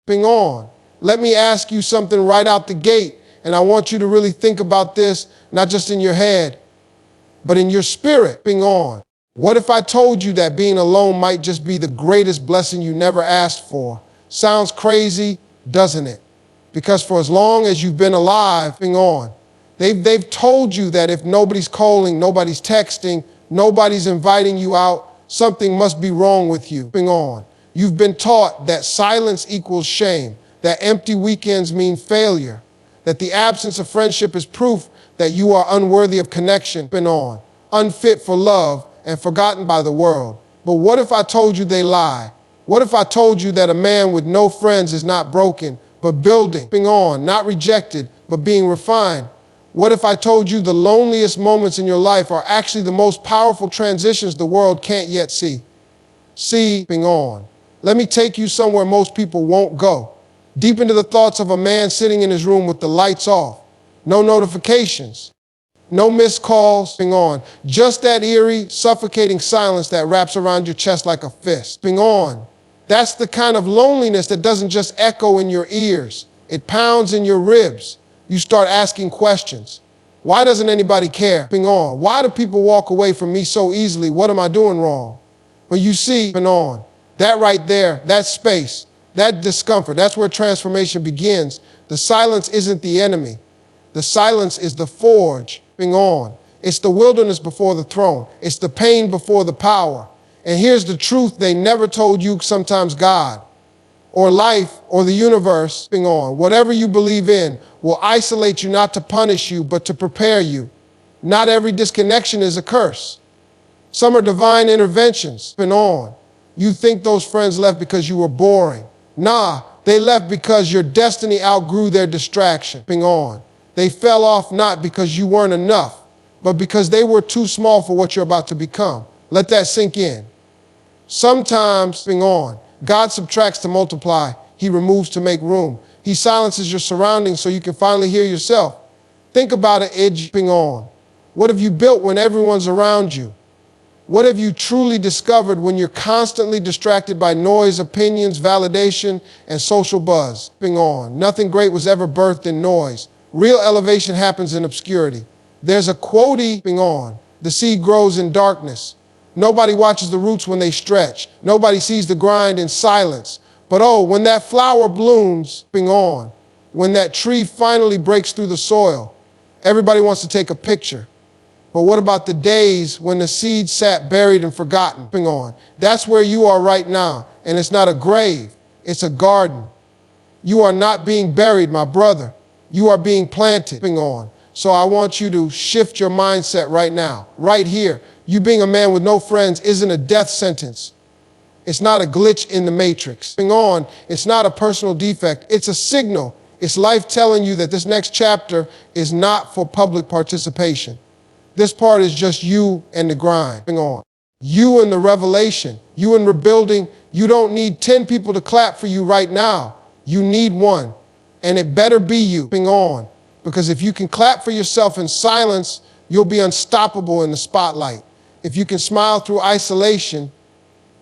on. Let me ask you something right out the gate, and I want you to really think about this, not just in your head, but in your spirit. On. What if I told you that being alone might just be the greatest blessing you never asked for? Sounds crazy, doesn't it? Because for as long as you've been alive, on, they've told you that if nobody's calling, nobody's texting, nobody's inviting you out, something must be wrong with you. On. You've been taught that silence equals shame, that empty weekends mean failure, that the absence of friendship is proof that you are unworthy of connection. On. Unfit for love and forgotten by the world. But what if I told you they lie? What if I told you that a man with no friends is not broken, but building? On. Not rejected, but being refined. What if I told you the loneliest moments in your life are actually the most powerful transitions the world can't yet see? On. Let me take you somewhere most people won't go. Deep into the thoughts of a man sitting in his room with the lights off. No notifications. No missed calls. On. Just that eerie, suffocating silence that wraps around your chest like a fist. On. That's the kind of loneliness that doesn't just echo in your ears. It pounds in your ribs. You start asking questions. Why doesn't anybody care? On. Why do people walk away from me so easily? What am I doing wrong? But you see, on. That right there, that space, that discomfort, that's where transformation begins. The silence isn't the enemy. The silence is the forge. On. It's the wilderness before the throne. It's the pain before the power. And here's the truth they never told you. Sometimes God or life or the universe, on, whatever you believe in, will isolate you not to punish you, but to prepare you. Not every disconnection is a curse. Some are divine interventions. On. You think those friends left because you were boring. Nah, they left because your destiny outgrew their distraction. On. They fell off not because you weren't enough, but because they were too small for what you're about to become. Let that sink in. Sometimes, on, God subtracts to multiply. He removes to make room. He silences your surroundings so you can finally hear yourself. Think about it, on. What have you built when everyone's around you? What have you truly discovered when you're constantly distracted by noise, opinions, validation, and social buzz? On. Nothing great was ever birthed in noise. Real elevation happens in obscurity. There's a quote, on. The seed grows in darkness. Nobody watches the roots when they stretch. Nobody sees the grind in silence. But oh, when that flower blooms, on, when that tree finally breaks through the soil, everybody wants to take a picture. But what about the days when the seed sat buried and forgotten? On. That's where you are right now. And it's not a grave, it's a garden. You are not being buried, my brother. You are being planted. On. So I want you to shift your mindset right now, right here. You being a man with no friends isn't a death sentence. It's not a glitch in the matrix. On. It's not a personal defect. It's a signal. It's life telling you that this next chapter is not for public participation. This part is just you and the grind. On. You and the revelation. You and rebuilding. You don't need 10 people to clap for you right now. You need one. And it better be you. On. Because if you can clap for yourself in silence, you'll be unstoppable in the spotlight. If you can smile through isolation,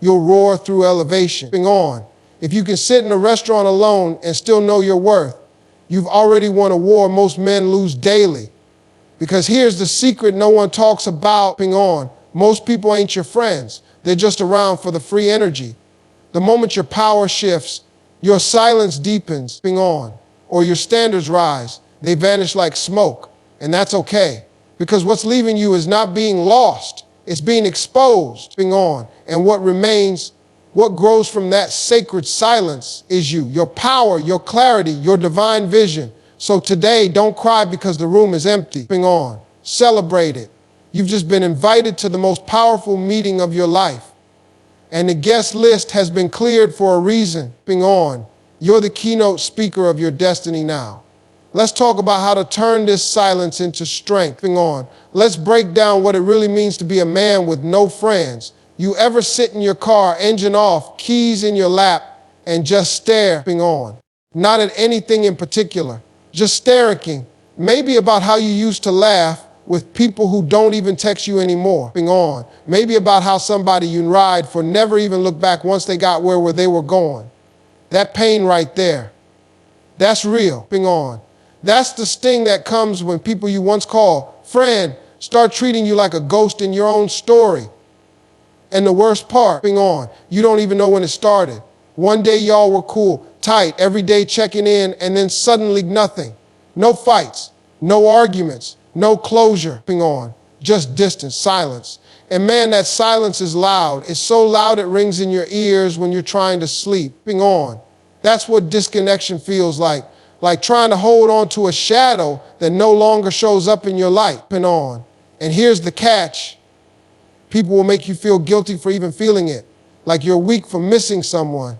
you'll roar through elevation. On. If you can sit in a restaurant alone and still know your worth, you've already won a war most men lose daily. Because here's the secret no one talks about. On. Most people ain't your friends. They're just around for the free energy. The moment your power shifts, your silence deepens. On. Or your standards rise. They vanish like smoke. And that's okay. Because what's leaving you is not being lost. It's being exposed. On. And what remains, what grows from that sacred silence is you. Your power, your clarity, your divine vision. So today, don't cry because the room is empty. On. Celebrate it. You've just been invited to the most powerful meeting of your life. And the guest list has been cleared for a reason. On. You're the keynote speaker of your destiny now. Let's talk about how to turn this silence into strength. On. Let's break down what it really means to be a man with no friends. You ever sit in your car, engine off, keys in your lap, and just stare? On. Not at anything in particular. Just staring, maybe about how you used to laugh with people who don't even text you anymore. On. Maybe about how somebody you ride for never even looked back once they got where they were going. That pain right there, that's real. Ping on. That's the sting that comes when people you once called friend start treating you like a ghost in your own story. And the worst part, ping on, you don't even know when it started. One day y'all were cool, tight, every day checking in, and then suddenly nothing. No fights, no arguments, no closure, ping on, just distance, silence. And man, that silence is loud. It's so loud it rings in your ears when you're trying to sleep, ping on. That's what disconnection feels like trying to hold on to a shadow that no longer shows up in your light, ping on. And here's the catch. People will make you feel guilty for even feeling it, like you're weak for missing someone,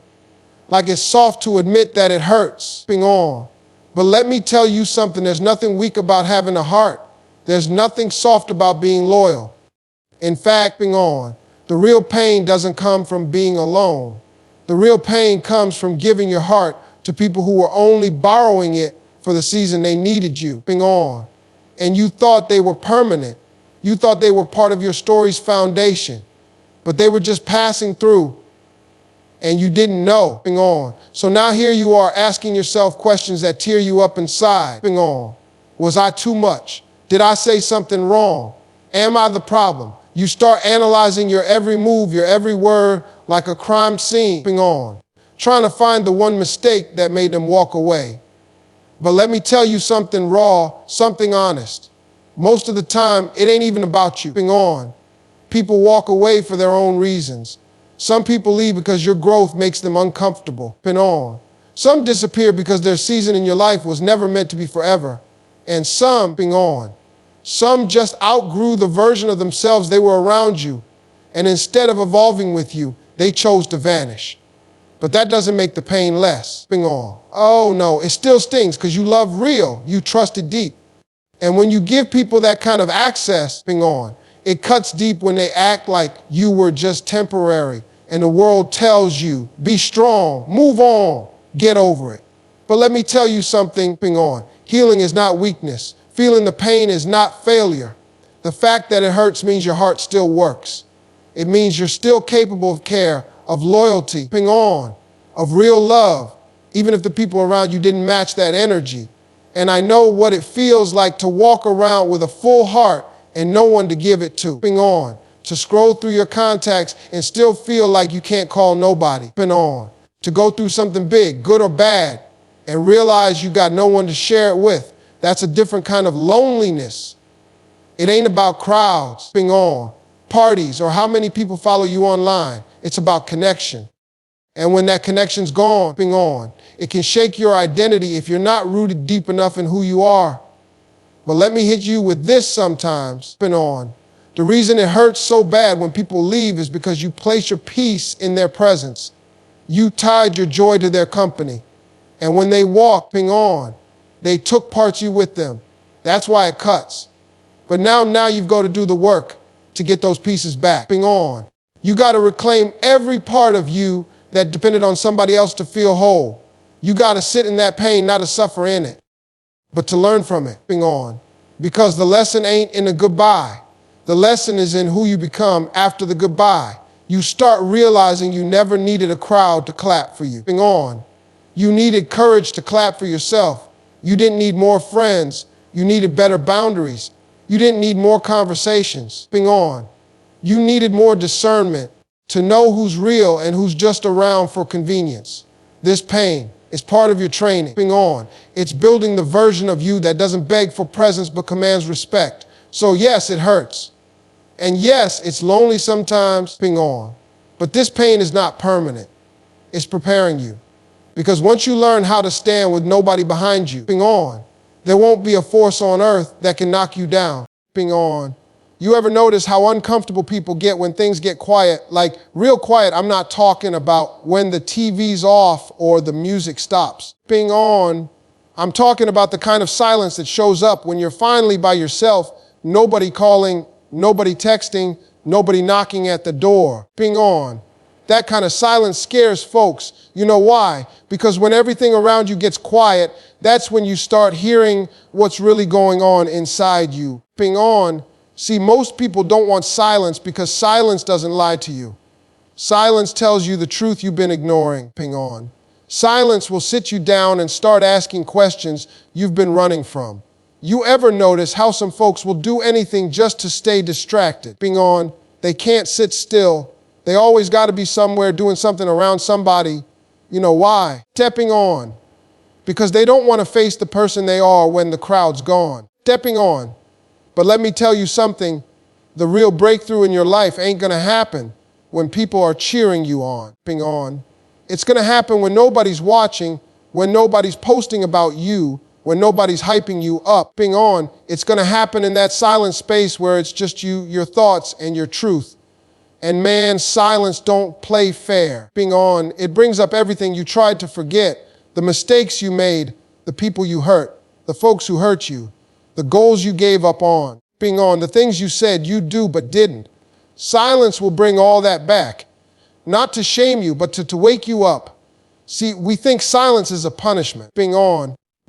like it's soft to admit that it hurts, ping on. But let me tell you something, there's nothing weak about having a heart. There's nothing soft about being loyal. In fact, ping on, the real pain doesn't come from being alone. The real pain comes from giving your heart to people who were only borrowing it for the season they needed you, ping on. And you thought they were permanent. You thought they were part of your story's foundation, but they were just passing through and you didn't know, ping on. So now here you are asking yourself questions that tear you up inside, ping on. Was I too much? Did I say something wrong? Am I the problem? You start analyzing your every move, your every word like a crime scene, ping on, trying to find the one mistake that made them walk away. But let me tell you something raw, something honest. Most of the time, it ain't even about you, ping on. People walk away for their own reasons. Some people leave because your growth makes them uncomfortable, ping on. Some disappear because their season in your life was never meant to be forever. And some, ping on. Some just outgrew the version of themselves they were around you. And instead of evolving with you, they chose to vanish. But that doesn't make the pain less, ping on. Oh no, it still stings because you love real, you trusted deep. And when you give people that kind of access, ping on, it cuts deep when they act like you were just temporary and the world tells you, be strong, move on, get over it. But let me tell you something, ping on, healing is not weakness. Feeling the pain is not failure. The fact that it hurts means your heart still works. It means you're still capable of care, of loyalty, ping on, of real love, even if the people around you didn't match that energy. And I know what it feels like to walk around with a full heart and no one to give it to, ping on, to scroll through your contacts and still feel like you can't call nobody, ping on, to go through something big, good or bad, and realize you got no one to share it with. That's a different kind of loneliness. It ain't about crowds, ping on, parties, or how many people follow you online. It's about connection. And when that connection's gone, ping on, it can shake your identity if you're not rooted deep enough in who you are. But let me hit you with this sometimes, ping on. The reason it hurts so bad when people leave is because you place your peace in their presence. You tied your joy to their company. And when they walk, ping on, they took parts of you with them. That's why it cuts. But now you've got to do the work to get those pieces back, ping on. You got to reclaim every part of you that depended on somebody else to feel whole. You got to sit in that pain, not to suffer in it, but to learn from it, ping on. Because the lesson ain't in a goodbye. The lesson is in who you become after the goodbye. You start realizing you never needed a crowd to clap for you, ping on. You needed courage to clap for yourself. You didn't need more friends. You needed better boundaries. You didn't need more conversations, ping on. You needed more discernment to know who's real and who's just around for convenience. This pain is part of your training, ping on. It's building the version of you that doesn't beg for presence but commands respect. So yes, it hurts. And yes, it's lonely sometimes, ping on. But this pain is not permanent. It's preparing you. Because once you learn how to stand with nobody behind you, ping on, there won't be a force on earth that can knock you down, ping on. You ever notice how uncomfortable people get when things get quiet? Like real quiet, I'm not talking about when the TV's off or the music stops. Ping on, I'm talking about the kind of silence that shows up when you're finally by yourself, nobody calling, nobody texting, nobody knocking at the door. Ping on. That kind of silence scares folks. You know why? Because when everything around you gets quiet, that's when you start hearing what's really going on inside you. Ping on. See, most people don't want silence because silence doesn't lie to you. Silence tells you the truth you've been ignoring, ping on. Silence will sit you down and start asking questions you've been running from. You ever notice how some folks will do anything just to stay distracted? They can't sit still. They always got to be somewhere doing something around somebody. You know why? Stepping on. Because they don't want to face the person they are when the crowd's gone. Stepping on. But let me tell you something, the real breakthrough in your life ain't going to happen when people are cheering you on. It's going to happen when nobody's watching, when nobody's posting about you, when nobody's hyping you up. It's going to happen in that silent space where it's just you, your thoughts, and your truth. And man, silence don't play fair. It brings up everything you tried to forget, the mistakes you made, the people you hurt, the folks who hurt you, the goals you gave up on, the things you said you'd do but didn't. Silence will bring all that back, not to shame you, but to wake you up. See, we think silence is a punishment,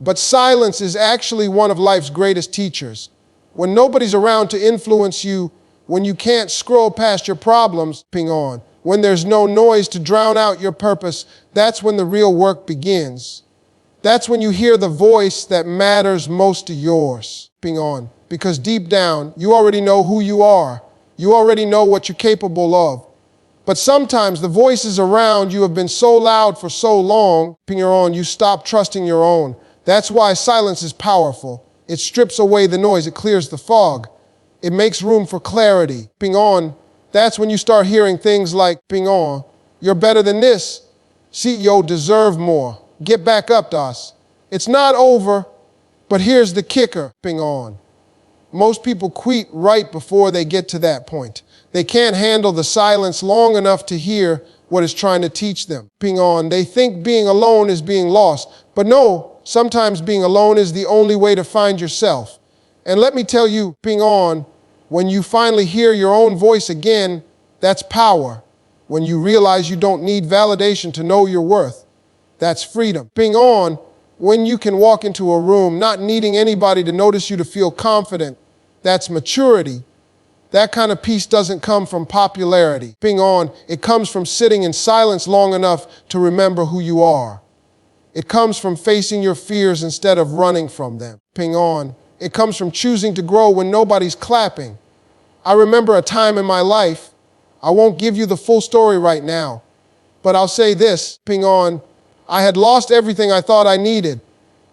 but silence is actually one of life's greatest teachers. When nobody's around to influence you, when you can't scroll past your problems, when there's no noise to drown out your purpose, that's when the real work begins. That's when you hear the voice that matters most to yours. Because deep down, you already know who you are. You already know what you're capable of. But sometimes the voices around you have been so loud for so long, you stop trusting your own. That's why silence is powerful. It strips away the noise. It clears the fog. It makes room for clarity. That's when you start hearing things like, you're better than this. See, yo, deserve more. Get back up, Das. It's not over, but here's the kicker, Most people quit right before they get to that point. They can't handle the silence long enough to hear what it's trying to teach them. They think being alone is being lost. But no, sometimes being alone is the only way to find yourself. And let me tell you, when you finally hear your own voice again, that's power. When you realize you don't need validation to know your worth, that's freedom. When you can walk into a room not needing anybody to notice you to feel confident, that's maturity. That kind of peace doesn't come from popularity. It comes from sitting in silence long enough to remember who you are. It comes from facing your fears instead of running from them. It comes from choosing to grow when nobody's clapping. I remember a time in my life, I won't give you the full story right now, but I'll say this, I had lost everything I thought I needed.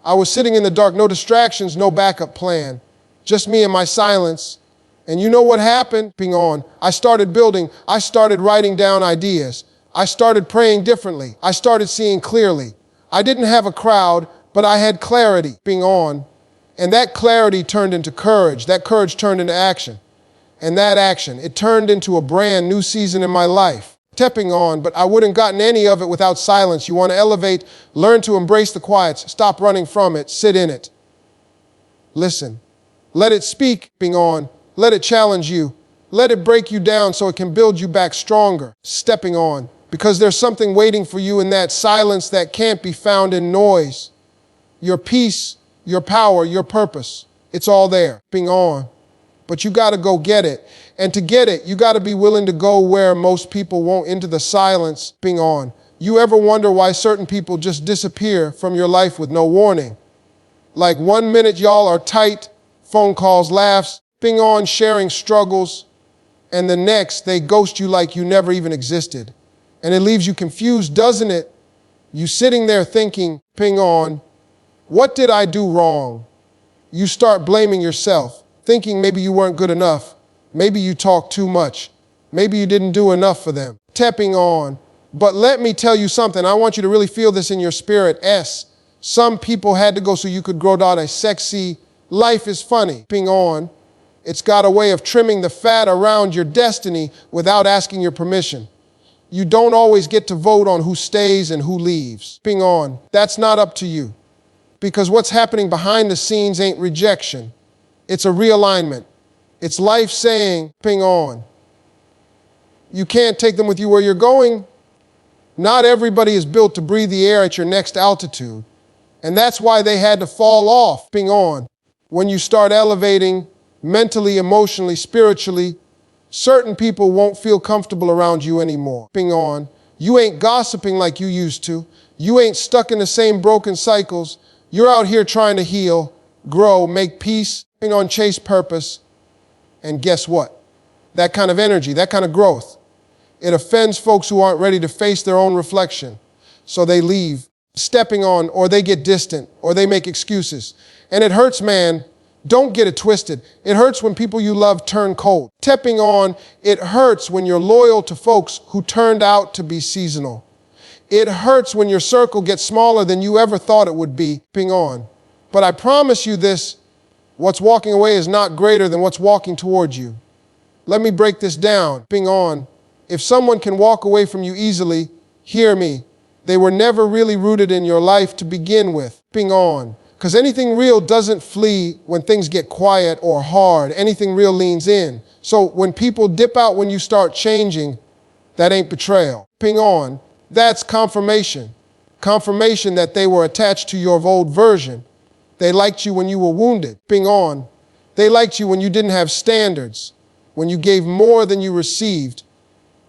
I was sitting in the dark, no distractions, no backup plan, just me and my silence. And you know what happened? I started building. I started writing down ideas. I started praying differently. I started seeing clearly. I didn't have a crowd, but I had clarity. And that clarity turned into courage. That courage turned into action. And that action, it turned into a brand new season in my life. But I wouldn't gotten any of it without silence. You want to elevate, learn to embrace the quiets, stop running from it, sit in it. Listen. Let it speak, Let it challenge you. Let it break you down so it can build you back stronger. Stepping on. Because there's something waiting for you in that silence that can't be found in noise. Your peace, your power, your purpose. It's all there. But you got to go get it. And to get it, you got to be willing to go where most people won't, into the silence. You ever wonder why certain people just disappear from your life with no warning? Like 1 minute y'all are tight, phone calls, laughs, sharing struggles, and the next they ghost you like you never even existed. And it leaves you confused, doesn't it? You sitting there thinking, what did I do wrong? You start blaming yourself, thinking maybe you weren't good enough. Maybe you talked too much. Maybe you didn't do enough for them. But let me tell you something. I want you to really feel this in your spirit. Some people had to go so you could grow out a sexy life is funny. It's got a way of trimming the fat around your destiny without asking your permission. You don't always get to vote on who stays and who leaves. That's not up to you. Because what's happening behind the scenes ain't rejection. It's a realignment. It's life saying, You can't take them with you where you're going. Not everybody is built to breathe the air at your next altitude. And that's why they had to fall off. When you start elevating mentally, emotionally, spiritually, certain people won't feel comfortable around you anymore. You ain't gossiping like you used to. You ain't stuck in the same broken cycles. You're out here trying to heal, grow, make peace, chase purpose. And guess what? That kind of energy, that kind of growth, it offends folks who aren't ready to face their own reflection. So they leave, stepping on, or they get distant, or they make excuses. And it hurts, man. Don't get it twisted. It hurts when people you love turn cold. Stepping on, it hurts when you're loyal to folks who turned out to be seasonal. It hurts when your circle gets smaller than you ever thought it would be. On. But I promise you this, what's walking away is not greater than what's walking towards you. Let me break this down. On. If someone can walk away from you easily, hear me. They were never really rooted in your life to begin with. On. Because anything real doesn't flee when things get quiet or hard. Anything real leans in. So when people dip out when you start changing, that ain't betrayal. On. That's confirmation. Confirmation that they were attached to your old version. They liked you when you were wounded. On. They liked you when you didn't have standards, when you gave more than you received.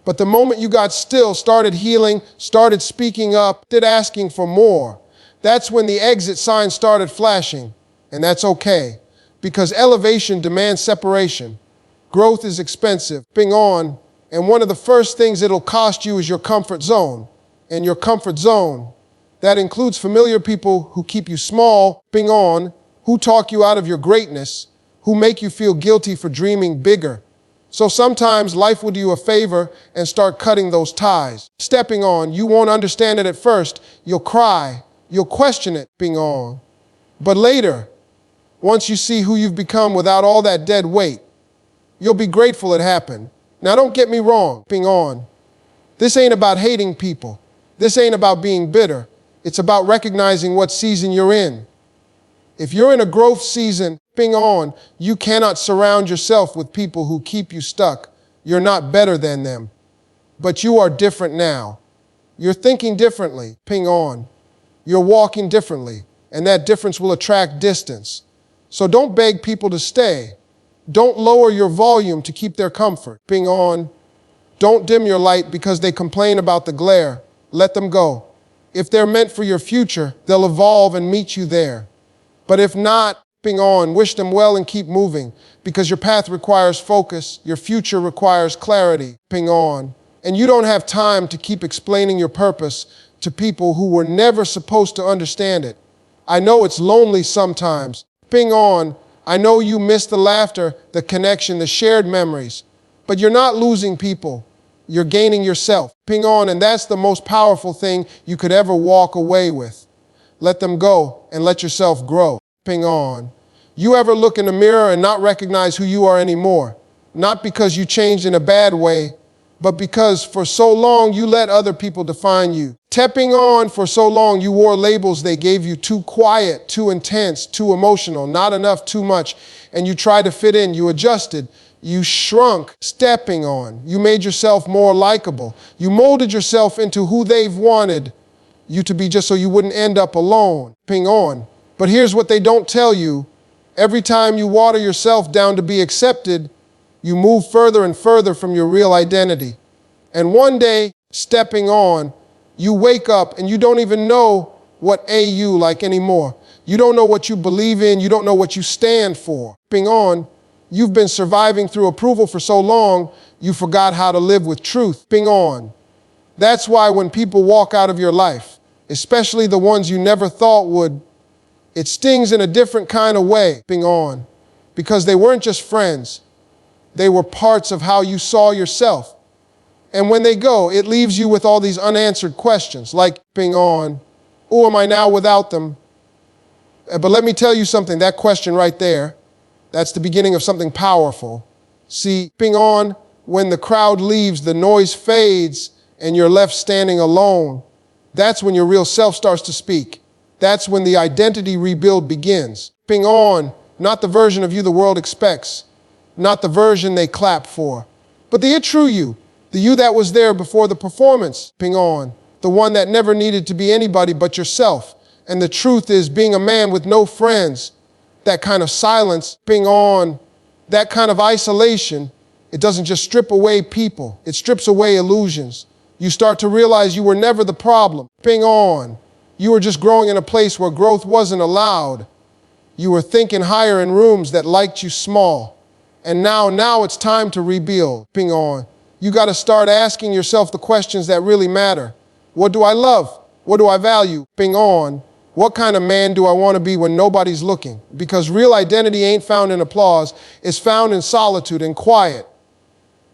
But the moment you got still, started healing, started speaking up, started asking for more, that's when the exit sign started flashing. And that's okay, because elevation demands separation. Growth is expensive. On. And one of the first things it'll cost you is your comfort zone. And your comfort zone, that includes familiar people who keep you small. On. Who talk you out of your greatness, who make you feel guilty for dreaming bigger. So sometimes life will do you a favor and start cutting those ties. Stepping on, you won't understand it at first. You'll cry. You'll question it. On. But later, once you see who you've become without all that dead weight, you'll be grateful it happened. Now don't get me wrong. On. This ain't about hating people. This ain't about being bitter. It's about recognizing what season you're in. If you're in a growth season, on, you cannot surround yourself with people who keep you stuck. You're not better than them. But you are different now. You're thinking differently. On. You're walking differently. And that difference will attract distance. So don't beg people to stay. Don't lower your volume to keep their comfort. On. Don't dim your light because they complain about the glare. Let them go. If they're meant for your future, they'll evolve and meet you there. But if not, on, wish them well and keep moving, because your path requires focus, your future requires clarity. On. And you don't have time to keep explaining your purpose to people who were never supposed to understand it. I know it's lonely sometimes. On. I know you miss the laughter, the connection, the shared memories. But you're not losing people. You're gaining yourself. On. And that's the most powerful thing you could ever walk away with. Let them go and let yourself grow. On. You ever look in the mirror and not recognize who you are anymore? Not because you changed in a bad way, but because for so long you let other people define you. On, for so long you wore labels they gave you: too quiet, too intense, too emotional, not enough, too much. And you tried to fit in, you adjusted, you shrunk. On, you made yourself more likable. You molded yourself into who they've wanted you to be just so you wouldn't end up alone. On. But here's what they don't tell you. Every time you water yourself down to be accepted, you move further and further from your real identity. And one day, on, you wake up and you don't even know what you like anymore. You don't know what you believe in. You don't know what you stand for. On, you've been surviving through approval for so long, you forgot how to live with truth. On. That's why when people walk out of your life, especially the ones you never thought would, it stings in a different kind of way. On. Because they weren't just friends. They were parts of how you saw yourself. And when they go, it leaves you with all these unanswered questions, like, on, who am I now without them? But let me tell you something, that question right there, that's the beginning of something powerful. See, on, when the crowd leaves, the noise fades, and you're left standing alone, that's when your real self starts to speak. That's when the identity rebuild begins. On, not the version of you the world expects, not the version they clap for, but the true you, the you that was there before the performance. On, the one that never needed to be anybody but yourself. And the truth is, being a man with no friends, that kind of silence, on, that kind of isolation, it doesn't just strip away people, it strips away illusions. You start to realize you were never the problem. Ping on. You were just growing in a place where growth wasn't allowed. You were thinking higher in rooms that liked you small. And now it's time to rebuild. Ping on. You got to start asking yourself the questions that really matter. What do I love? What do I value? Ping on. What kind of man do I want to be when nobody's looking? Because real identity ain't found in applause. It's found in solitude, in quiet,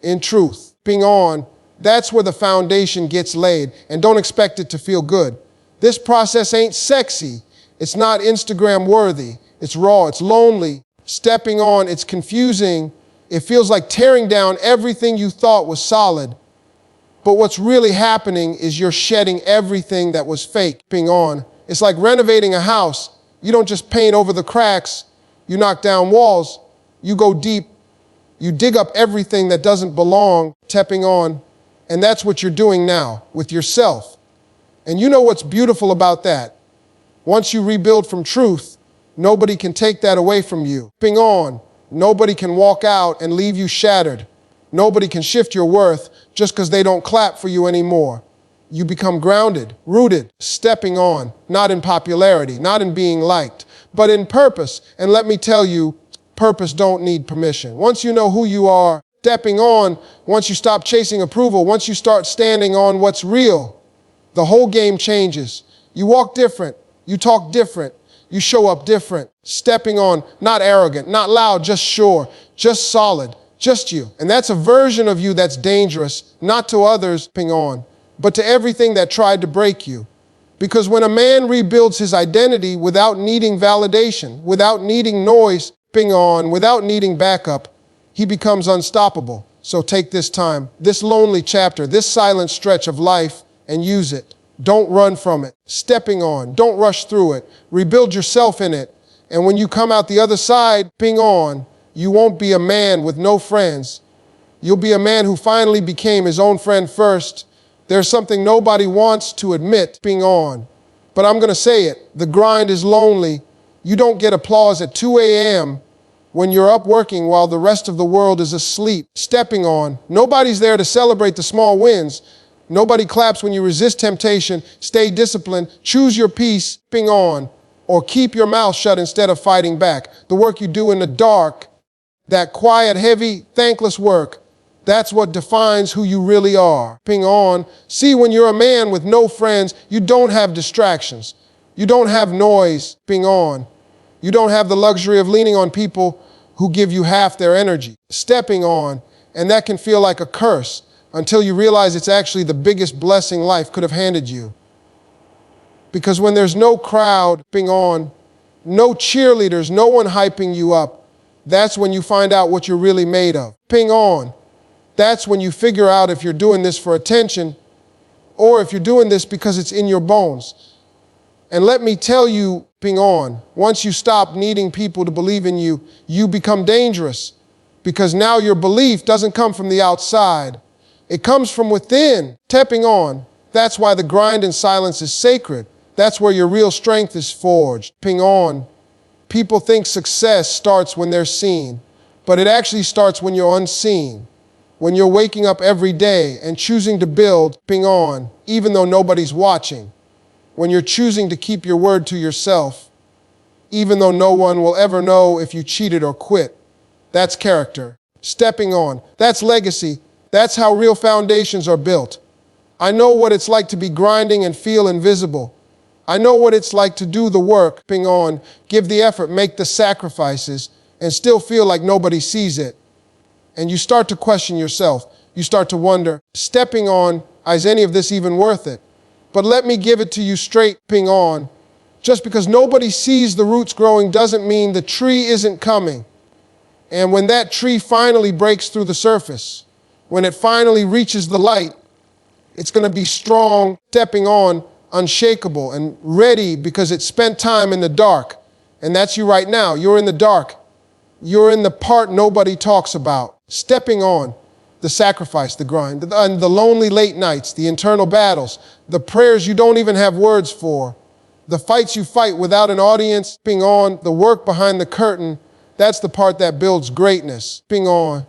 in truth. Ping on. That's where the foundation gets laid. And don't expect it to feel good. This process ain't sexy. It's not Instagram worthy. It's raw. It's lonely. Stepping on, it's confusing. It feels like tearing down everything you thought was solid. But what's really happening is you're shedding everything that was fake. Ping on. It's like renovating a house. You don't just paint over the cracks. You knock down walls. You go deep. You dig up everything that doesn't belong. Tapping on. And that's what you're doing now with yourself. And you know what's beautiful about that? Once you rebuild from truth, nobody can take that away from you. Ping on. Nobody can walk out and leave you shattered. Nobody can shift your worth just because they don't clap for you anymore. You become grounded, rooted, stepping on, not in popularity, not in being liked, but in purpose. And let me tell you, purpose don't need permission. Once you know who you are, stepping on, once you stop chasing approval, once you start standing on what's real, the whole game changes. You walk different, you talk different, you show up different. Stepping on, not arrogant, not loud, just sure, just solid, just you. And that's a version of you that's dangerous, not to others, ping on, but to everything that tried to break you. Because when a man rebuilds his identity without needing validation, without needing noise, ping on, without needing backup, he becomes unstoppable. So take this time, this lonely chapter, this silent stretch of life, and use it. Don't run from it. Stepping on, don't rush through it. Rebuild yourself in it. And when you come out the other side, ping on, you won't be a man with no friends. You'll be a man who finally became his own friend first. There's something nobody wants to admit, ping on. But I'm going to say it. The grind is lonely. You don't get applause at 2 a.m. when you're up working while the rest of the world is asleep. Stepping on. Nobody's there to celebrate the small wins. Nobody claps when you resist temptation. Stay disciplined. Choose your peace, ping on. Or keep your mouth shut instead of fighting back. The work you do in the dark, that quiet, heavy, thankless work, that's what defines who you really are. Ping on. See, when you're a man with no friends, you don't have distractions. You don't have noise. Ping on. You don't have the luxury of leaning on people who give you half their energy. Stepping on. And that can feel like a curse until you realize it's actually the biggest blessing life could have handed you. Because when there's no crowd, ping on, no cheerleaders, no one hyping you up, that's when you find out what you're really made of. Ping on. That's when you figure out if you're doing this for attention or if you're doing this because it's in your bones. And let me tell you, ping on, once you stop needing people to believe in you, you become dangerous because now your belief doesn't come from the outside. It comes from within. Tapping on. That's why the grind in silence is sacred. That's where your real strength is forged. Ping on. People think success starts when they're seen, but it actually starts when you're unseen. When you're waking up every day and choosing to build, ping on, even though nobody's watching. When you're choosing to keep your word to yourself, even though no one will ever know if you cheated or quit. That's character. Stepping on. That's legacy. That's how real foundations are built. I know what it's like to be grinding and feel invisible. I know what it's like to do the work, ping on, give the effort, make the sacrifices, and still feel like nobody sees it. And you start to question yourself. You start to wonder, stepping on, is any of this even worth it? But let me give it to you straight, ping on. Just because nobody sees the roots growing doesn't mean the tree isn't coming. And when that tree finally breaks through the surface, when it finally reaches the light, it's going to be strong, stepping on, unshakable, and ready because it spent time in the dark. And that's you right now. You're in the dark. You're in the part nobody talks about. Stepping on, the sacrifice, the grind, and the lonely late nights, the internal battles, the prayers you don't even have words for, the fights you fight without an audience, ping on, the work behind the curtain, that's the part that builds greatness, ping on.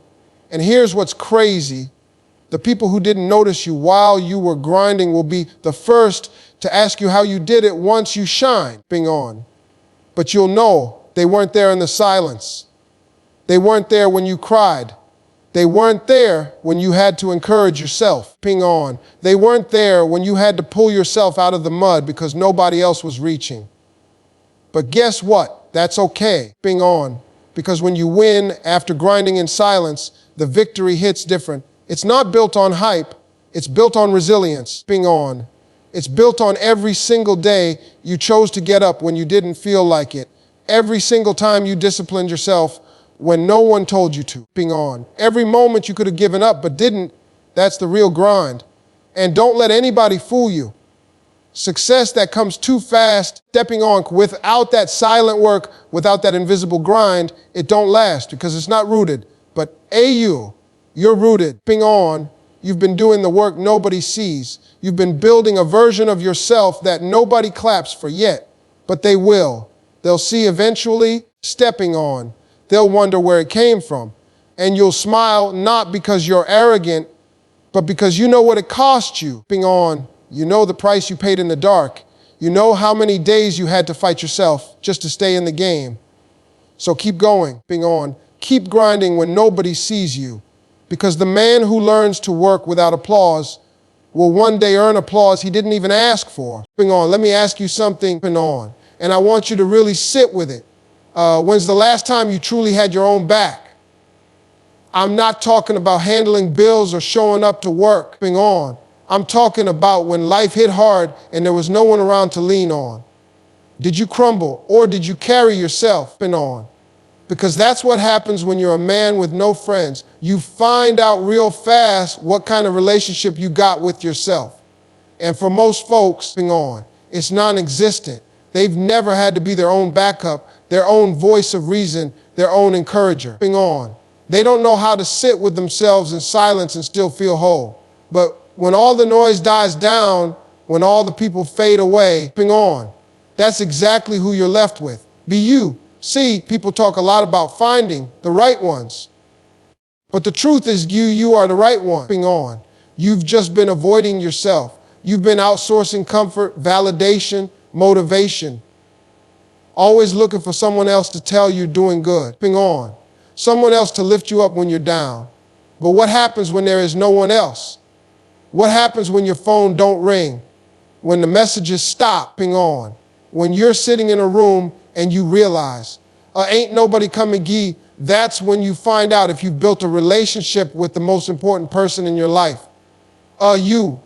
And here's what's crazy. The people who didn't notice you while you were grinding will be the first to ask you how you did it once you shine. But you'll know they weren't there in the silence. They weren't there when you cried. They weren't there when you had to encourage yourself. They weren't there when you had to pull yourself out of the mud because nobody else was reaching. But guess what? That's okay. Because when you win after grinding in silence, the victory hits different. It's not built on hype. It's built on resilience. It's built on every single day you chose to get up when you didn't feel like it. Every single time you disciplined yourself when no one told you to. Every moment you could have given up but didn't. That's the real grind. And don't let anybody fool you. Success that comes too fast, without that silent work, without that invisible grind, it don't last because it's not rooted. But you're rooted. You've been doing the work nobody sees. You've been building a version of yourself that nobody claps for yet, but they will. They'll see eventually. They'll wonder where it came from. And you'll smile not because you're arrogant, but because you know what it cost you. You know the price you paid in the dark. You know how many days you had to fight yourself just to stay in the game. So keep going. Keep grinding when nobody sees you. Because the man who learns to work without applause will one day earn applause he didn't even ask for. Let me ask you something. And I want you to really sit with it. When's the last time you truly had your own back? I'm not talking about handling bills or showing up to work. I'm talking about when life hit hard and there was no one around to lean on. Did you crumble or did you carry yourself? Because that's what happens when you're a man with no friends. You find out real fast what kind of relationship you got with yourself. And for most folks, it's non-existent. They've never had to be their own backup, their own voice of reason, their own encourager. They don't know how to sit with themselves in silence and still feel whole. But when all the noise dies down, when all the people fade away, that's exactly who you're left with. Be you. See, people talk a lot about finding the right ones. But the truth is you are the right one. You've just been avoiding yourself. You've been outsourcing comfort, validation, motivation. Always looking for someone else to tell you're doing good. Someone else to lift you up when you're down. But what happens when there is no one else? What happens when your phone don't ring? When the messages stop when you're sitting in a room and you realize, ain't nobody coming gee, that's when you find out if you've built a relationship with the most important person in your life. You.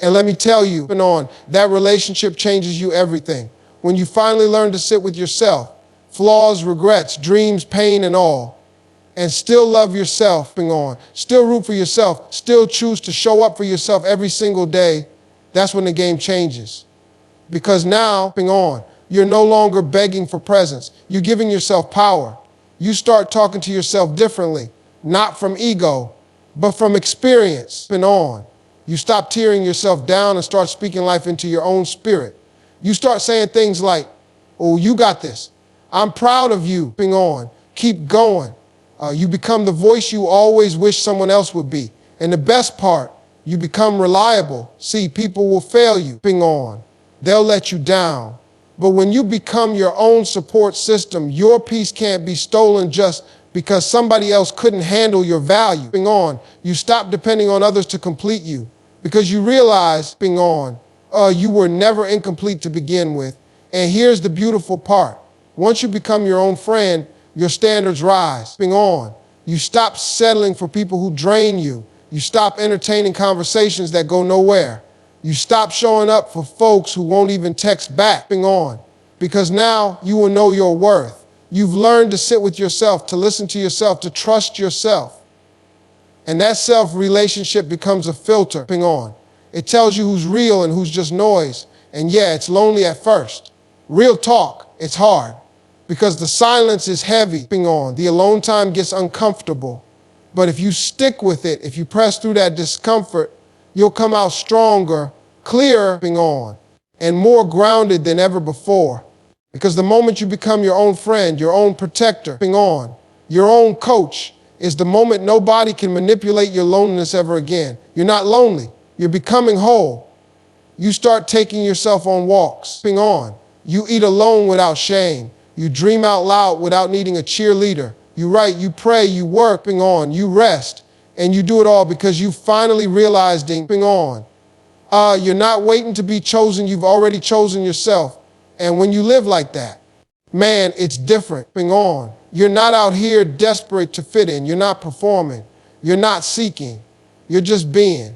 And let me tell you, that relationship changes you everything. When you finally learn to sit with yourself, flaws, regrets, dreams, pain, and all, and still love yourself, still root for yourself, still choose to show up for yourself every single day, that's when the game changes. Because now, you're no longer begging for presents. You're giving yourself power. You start talking to yourself differently, not from ego, but from experience. You stop tearing yourself down and start speaking life into your own spirit. You start saying things like, oh, you got this. I'm proud of you. Keep going. You become the voice you always wish someone else would be. And the best part, you become reliable. See, people will fail you. They'll let you down. But when you become your own support system, your peace can't be stolen just because somebody else couldn't handle your value. You stop depending on others to complete you because you realize, you were never incomplete to begin with. And here's the beautiful part. Once you become your own friend, your standards rise. You stop settling for people who drain you. You stop entertaining conversations that go nowhere. You stop showing up for folks who won't even text back. Because now you will know your worth. You've learned to sit with yourself, to listen to yourself, to trust yourself. And that self-relationship becomes a filter. It tells you who's real and who's just noise. And yeah, it's lonely at first. Real talk, it's hard. Because the silence is heavy. The alone time gets uncomfortable. But if you stick with it, if you press through that discomfort, you'll come out stronger, clearer, and more grounded than ever before. Because the moment you become your own friend, your own protector, your own coach, is the moment nobody can manipulate your loneliness ever again. You're not lonely. You're becoming whole. You start taking yourself on walks. You eat alone without shame. You dream out loud without needing a cheerleader. You write, you pray, you work, you rest. And you do it all because you finally realized, you're not waiting to be chosen. You've already chosen yourself. And when you live like that, man, it's different. You're not out here desperate to fit in. You're not performing. You're not seeking. You're just being.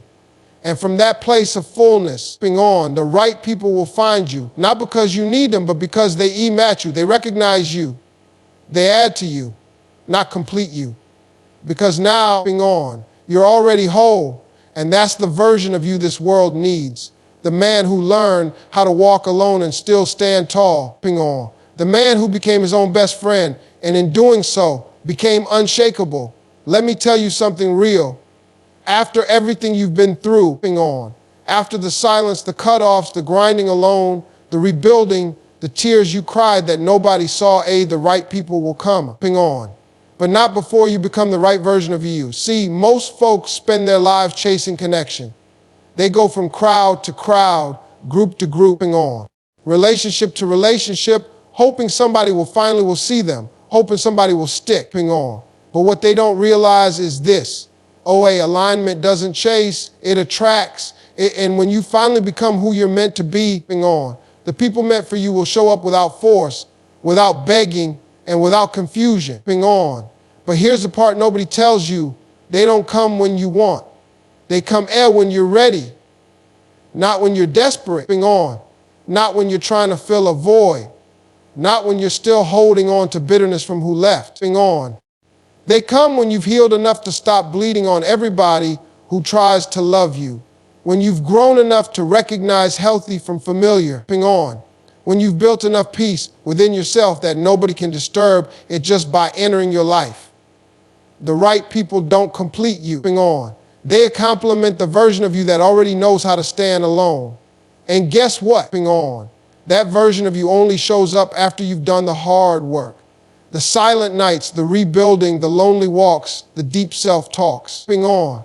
And from that place of fullness, the right people will find you, not because you need them, but because they match you. They recognize you. They add to you, not complete you. Because now, you're already whole, and that's the version of you this world needs. The man who learned how to walk alone and still stand tall. The man who became his own best friend, and in doing so, became unshakable. Let me tell you something real. After everything you've been through, after the silence, the cutoffs, the grinding alone, the rebuilding, the tears you cried that nobody saw, the right people will come. But not before you become the right version of you. See, most folks spend their lives chasing connection. They go from crowd to crowd, group to group, relationship to relationship, hoping somebody will see them, hoping somebody will stick. But what they don't realize is this. Alignment doesn't chase, it attracts. And when you finally become who you're meant to be, the people meant for you will show up without force, without begging, and without confusion. But here's the part nobody tells you. They don't come when you want. They come when you're ready. Not when you're desperate. Not when you're trying to fill a void. Not when you're still holding on to bitterness from who left. They come when you've healed enough to stop bleeding on everybody who tries to love you. When you've grown enough to recognize healthy from familiar. When you've built enough peace within yourself that nobody can disturb it just by entering your life. The right people don't complete you. They complement the version of you that already knows how to stand alone. And guess what? That version of you only shows up after you've done the hard work. The silent nights, the rebuilding, the lonely walks, the deep self-talks. The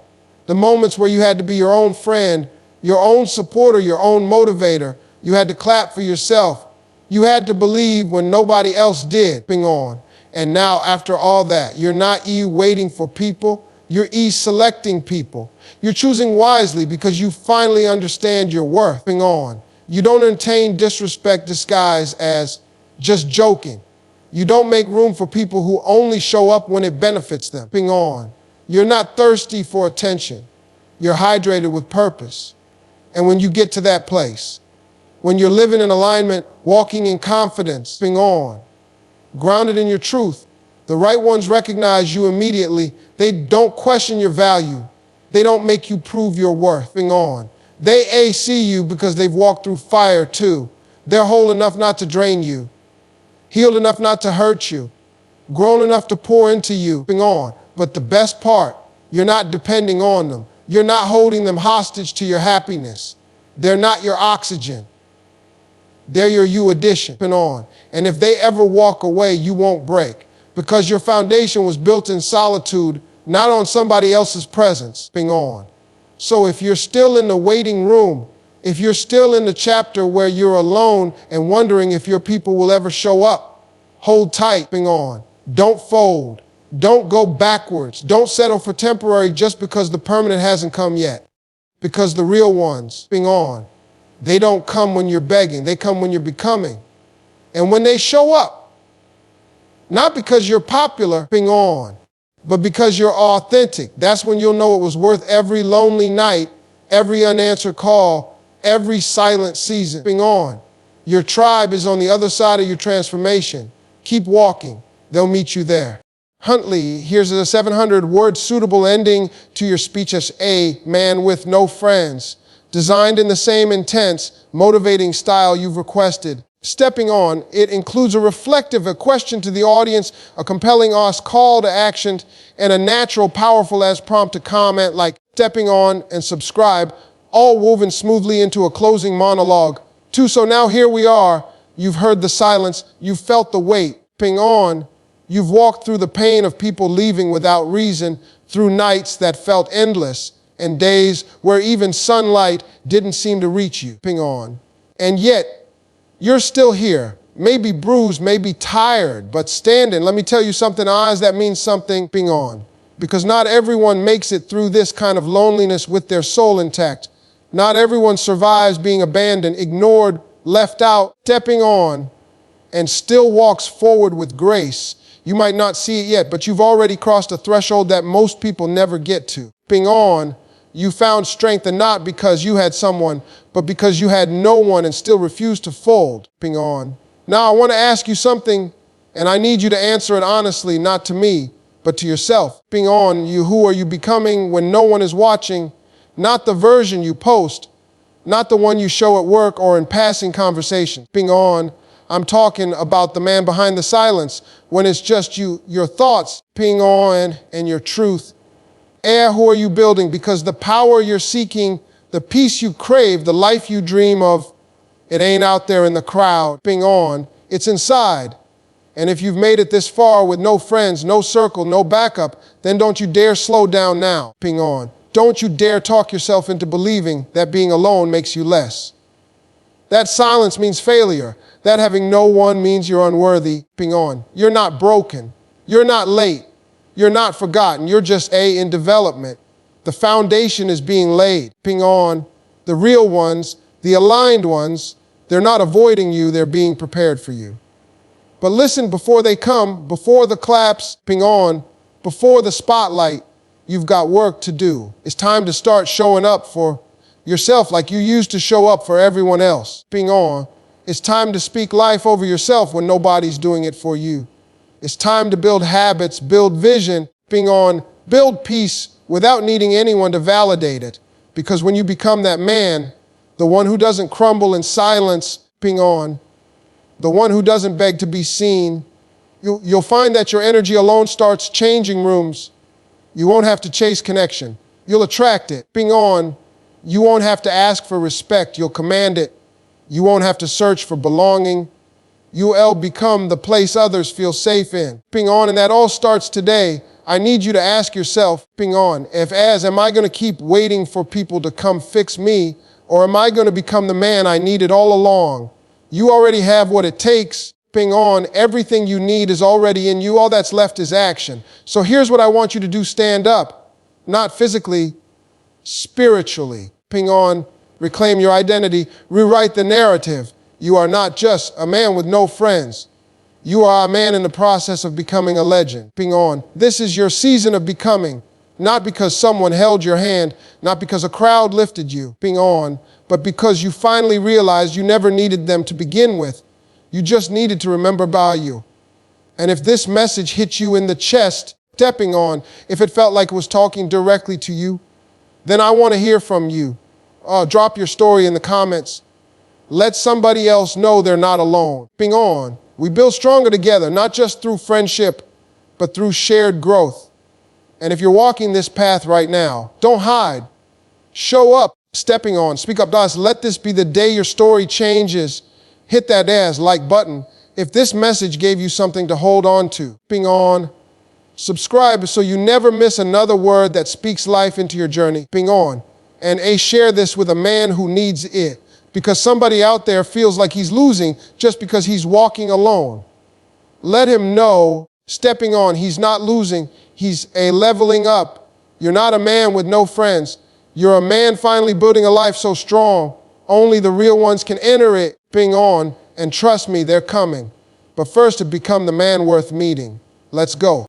moments where you had to be your own friend, your own supporter, your own motivator. You had to clap for yourself. You had to believe when nobody else did. And now, after all that, you're not waiting for people. You're selecting people. You're choosing wisely because you finally understand your worth. You don't entertain disrespect disguised as just joking. You don't make room for people who only show up when it benefits them. You're not thirsty for attention. You're hydrated with purpose. And when you get to that place, when you're living in alignment, walking in confidence, grounded in your truth, the right ones recognize you immediately. They don't question your value. They don't make you prove your worth. They see you because they've walked through fire too. They're whole enough not to drain you, healed enough not to hurt you, grown enough to pour into you. But the best part, you're not depending on them. You're not holding them hostage to your happiness. They're not your oxygen. They're your you addition. And if they ever walk away, you won't break because your foundation was built in solitude, not on somebody else's presence. So if you're still in the waiting room, if you're still in the chapter where you're alone and wondering if your people will ever show up, hold tight. Don't fold. Don't go backwards. Don't settle for temporary just because the permanent hasn't come yet. Because the real ones, they don't come when you're begging. They come when you're becoming. And when they show up, not because you're popular, but because you're authentic, that's when you'll know it was worth every lonely night, every unanswered call, every silent season. Your tribe is on the other side of your transformation. Keep walking. They'll meet you there. Huntley, here's a 700-word suitable ending to your speech as a man with no friends, designed in the same intense, motivating style you've requested. Stepping on, it includes a reflective, a question to the audience, a compelling call to action, and a natural, powerful as prompt to comment like stepping on and subscribe, all woven smoothly into a closing monologue. So now here we are. You've heard the silence. You've felt the weight. On. You've walked through the pain of people leaving without reason, through nights that felt endless, and days where even sunlight didn't seem to reach you. On. And yet, you're still here. Maybe bruised, maybe tired, but standing. Let me tell you something, eyes, that means something. On. Because not everyone makes it through this kind of loneliness with their soul intact. Not everyone survives being abandoned, ignored, left out, stepping on, and still walks forward with grace. You might not see it yet, but you've already crossed a threshold that most people never get to. On, you found strength, and not because you had someone, but because you had no one and still refused to fold. On. Now I want to ask you something, and I need you to answer it honestly, not to me, but to yourself. On, who are you becoming when no one is watching? Not the version you post, not the one you show at work or in passing conversation. On, I'm talking about the man behind the silence, when it's just you, your thoughts, on, and your truth. Who are you building? Because the power you're seeking, the peace you crave, the life you dream of, it ain't out there in the crowd. On, it's inside. And if you've made it this far with no friends, no circle, no backup, then don't you dare slow down now. On. Don't you dare talk yourself into believing that being alone makes you less. That silence means failure. That having no one means you're unworthy. On. You're not broken. You're not late. You're not forgotten. You're just in development. The foundation is being laid. On. The real ones, the aligned ones, they're not avoiding you, they're being prepared for you. But listen, before they come, before the claps, on, before the spotlight, you've got work to do. It's time to start showing up for yourself like you used to show up for everyone else. On. It's time to speak life over yourself when nobody's doing it for you. It's time to build habits, build vision, on, build peace without needing anyone to validate it. Because when you become that man, the one who doesn't crumble in silence, on, the one who doesn't beg to be seen, you'll find that your energy alone starts changing rooms. You won't have to chase connection. You'll attract it. On, you won't have to ask for respect. You'll command it. You won't have to search for belonging. You'll become the place others feel safe in. On, and that all starts today. I need you to ask yourself, on, am I going to keep waiting for people to come fix me, or am I going to become the man I needed all along? You already have what it takes. On, everything you need is already in you. All that's left is action. So here's what I want you to do. Stand up, not physically, spiritually. On, reclaim your identity, rewrite the narrative. You are not just a man with no friends. You are a man in the process of becoming a legend. On, this is your season of becoming, not because someone held your hand, not because a crowd lifted you. On, but because you finally realized you never needed them to begin with. You just needed to remember value. And if this message hit you in the chest, on, if it felt like it was talking directly to you, then I want to hear from you. Drop your story in the comments. Let somebody else know they're not alone. On, we build stronger together, not just through friendship, but through shared growth. And if you're walking this path right now, don't hide. Show up, on, speak up, guys. Let this be the day your story changes. Hit that like button if this message gave you something to hold on to. On, subscribe so you never miss another word that speaks life into your journey. On, and share this with a man who needs it, because somebody out there feels like he's losing just because he's walking alone. Let him know, on, he's not losing, he's leveling up. You're not a man with no friends. You're a man finally building a life so strong, only the real ones can enter it. On, and trust me, they're coming. But first, to become the man worth meeting. Let's go.